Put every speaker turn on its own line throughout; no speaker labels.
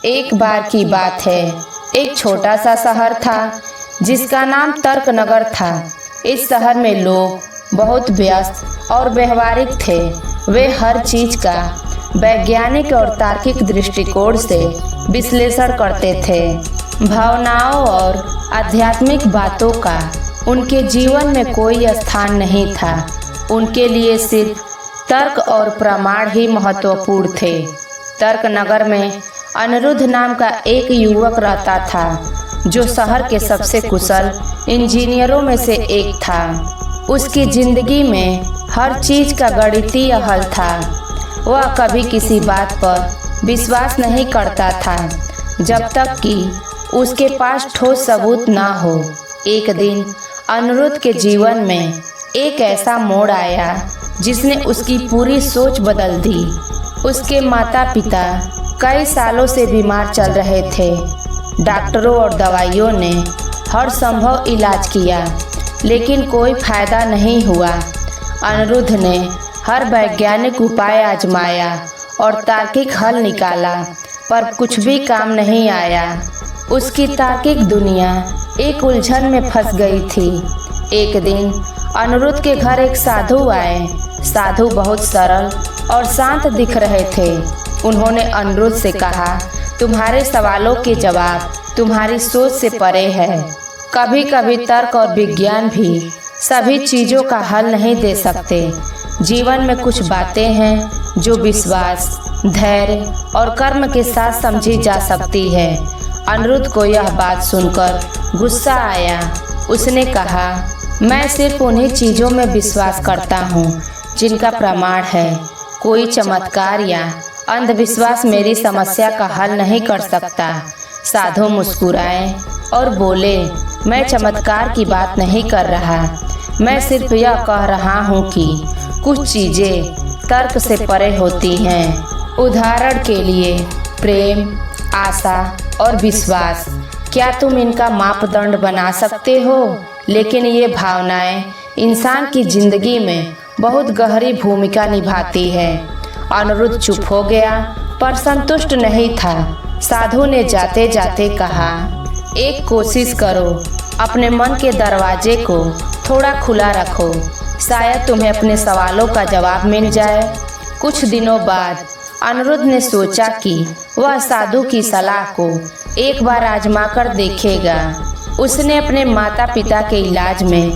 एक बार की बात है, एक छोटा सा शहर था जिसका नाम तर्कनगर था। इस शहर में लोग बहुत व्यस्त और व्यवहारिक थे। वे हर चीज का वैज्ञानिक और तार्किक दृष्टिकोण से विश्लेषण करते थे। भावनाओं और आध्यात्मिक बातों का उनके जीवन में कोई स्थान नहीं था। उनके लिए सिर्फ तर्क और प्रमाण ही महत्वपूर्ण थे। तर्कनगर में अनिरुद्ध नाम का एक युवक रहता था जो शहर के सबसे कुशल इंजीनियरों में से एक था। उसकी जिंदगी में हर चीज का गणितीय हल था। वह कभी किसी बात पर विश्वास नहीं करता था जब तक कि उसके पास ठोस सबूत ना हो। एक दिन अनिरुद्ध के जीवन में एक ऐसा मोड़ आया जिसने उसकी पूरी सोच बदल दी। उसके माता पिता कई सालों से बीमार चल रहे थे। डॉक्टरों और दवाइयों ने हर संभव इलाज किया, लेकिन कोई फायदा नहीं हुआ। अनिरुद्ध ने हर वैज्ञानिक उपाय आजमाया और तार्किक हल निकाला, पर कुछ भी काम नहीं आया। उसकी तार्किक दुनिया एक उलझन में फंस गई थी। एक दिन अनिरुद्ध के घर एक साधु आए। साधु बहुत सरल और शांत दिख रहे थे। उन्होंने अनिरुद्ध से कहा, तुम्हारे सवालों के जवाब तुम्हारी सोच से परे है। कभी कभी तर्क और विज्ञान भी सभी चीज़ों का हल नहीं दे सकते। जीवन में कुछ बातें हैं जो विश्वास, धैर्य और कर्म के साथ समझी जा सकती है। अनिरुद्ध को यह बात सुनकर गुस्सा आया। उसने कहा, मैं सिर्फ उन्हीं चीज़ों में विश्वास करता हूँ जिनका प्रमाण है। कोई चमत्कार या अंधविश्वास मेरी समस्या का हल नहीं कर सकता। साधु मुस्कुराए और बोले, मैं चमत्कार की बात नहीं कर रहा। मैं सिर्फ यह कह रहा हूँ कि कुछ चीज़ें तर्क से परे होती हैं। उदाहरण के लिए प्रेम, आशा और विश्वास। क्या तुम इनका मापदंड बना सकते हो? लेकिन ये भावनाएं इंसान की जिंदगी में बहुत गहरी भूमिका निभाती है। अनिरुद्ध चुप हो गया, पर संतुष्ट नहीं था। साधु ने जाते जाते कहा, एक कोशिश करो, अपने मन के दरवाजे को थोड़ा खुला रखो। शायद तुम्हें अपने सवालों का जवाब मिल जाए। कुछ दिनों बाद अनिरुद्ध ने सोचा कि वह साधु की सलाह को एक बार आजमा कर देखेगा। उसने अपने माता पिता के इलाज में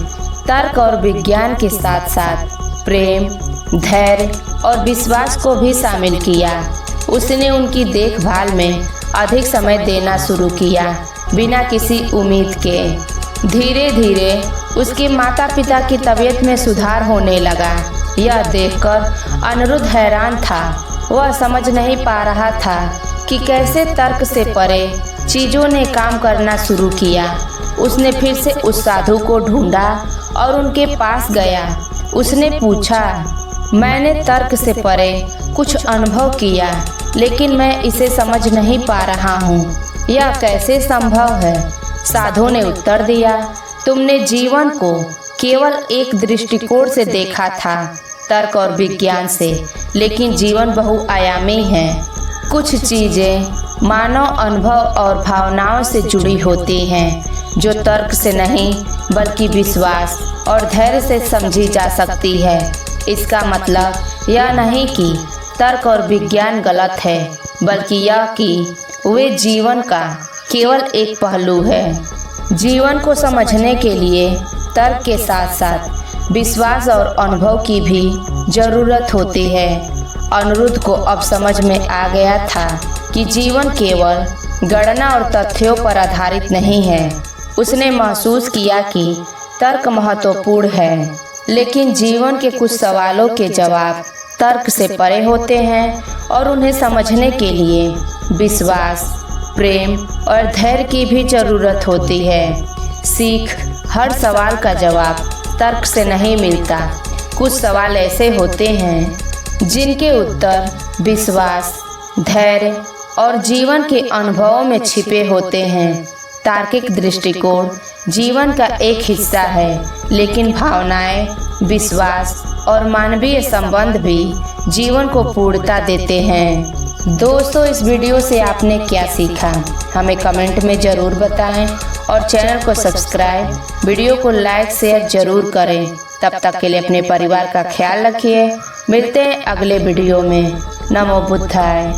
तर्क और विज्ञान के साथ साथ प्रेम, धैर्य और विश्वास को भी शामिल किया। उसने उनकी देखभाल में अधिक समय देना शुरू किया, बिना किसी उम्मीद के। धीरे धीरे उसके माता पिता की तबीयत में सुधार होने लगा। यह देखकर अनिरुद्ध हैरान था। वह समझ नहीं पा रहा था कि कैसे तर्क से परे चीज़ों ने काम करना शुरू किया। उसने फिर से उस साधु को ढूंढा और उनके पास गया। उसने पूछा, मैंने तर्क से परे कुछ अनुभव किया, लेकिन मैं इसे समझ नहीं पा रहा हूँ। यह कैसे संभव है? साधु ने उत्तर दिया, तुमने जीवन को केवल एक दृष्टिकोण से देखा था, तर्क और विज्ञान से, लेकिन जीवन बहुआयामी है। कुछ चीज़ें मानव अनुभव और भावनाओं से जुड़ी होती हैं, जो तर्क से नहीं बल्कि विश्वास और धैर्य से समझी जा सकती है। इसका मतलब यह नहीं कि तर्क और विज्ञान गलत है, बल्कि यह कि वे जीवन का केवल एक पहलू है। जीवन को समझने के लिए तर्क के साथ साथ विश्वास और अनुभव की भी जरूरत होती है। अनिरुद्ध को अब समझ में आ गया था कि जीवन केवल गणना और तथ्यों पर आधारित नहीं है। उसने महसूस किया कि तर्क महत्वपूर्ण है, लेकिन जीवन के कुछ सवालों के जवाब तर्क से परे होते हैं और उन्हें समझने के लिए विश्वास, प्रेम और धैर्य की भी जरूरत होती है। सीख, हर सवाल का जवाब तर्क से नहीं मिलता। कुछ सवाल ऐसे होते हैं जिनके उत्तर विश्वास, धैर्य और जीवन के अनुभवों में छिपे होते हैं। तार्किक दृष्टिकोण जीवन का एक हिस्सा है, लेकिन भावनाएं, विश्वास और मानवीय संबंध भी जीवन को पूर्णता देते हैं। दोस्तों, इस वीडियो से आपने क्या सीखा हमें कमेंट में ज़रूर बताएं और चैनल को सब्सक्राइब, वीडियो को लाइक शेयर ज़रूर करें। तब तक के लिए अपने परिवार का ख्याल रखिए। मिलते हैं अगले वीडियो में। नमो बुद्धाय।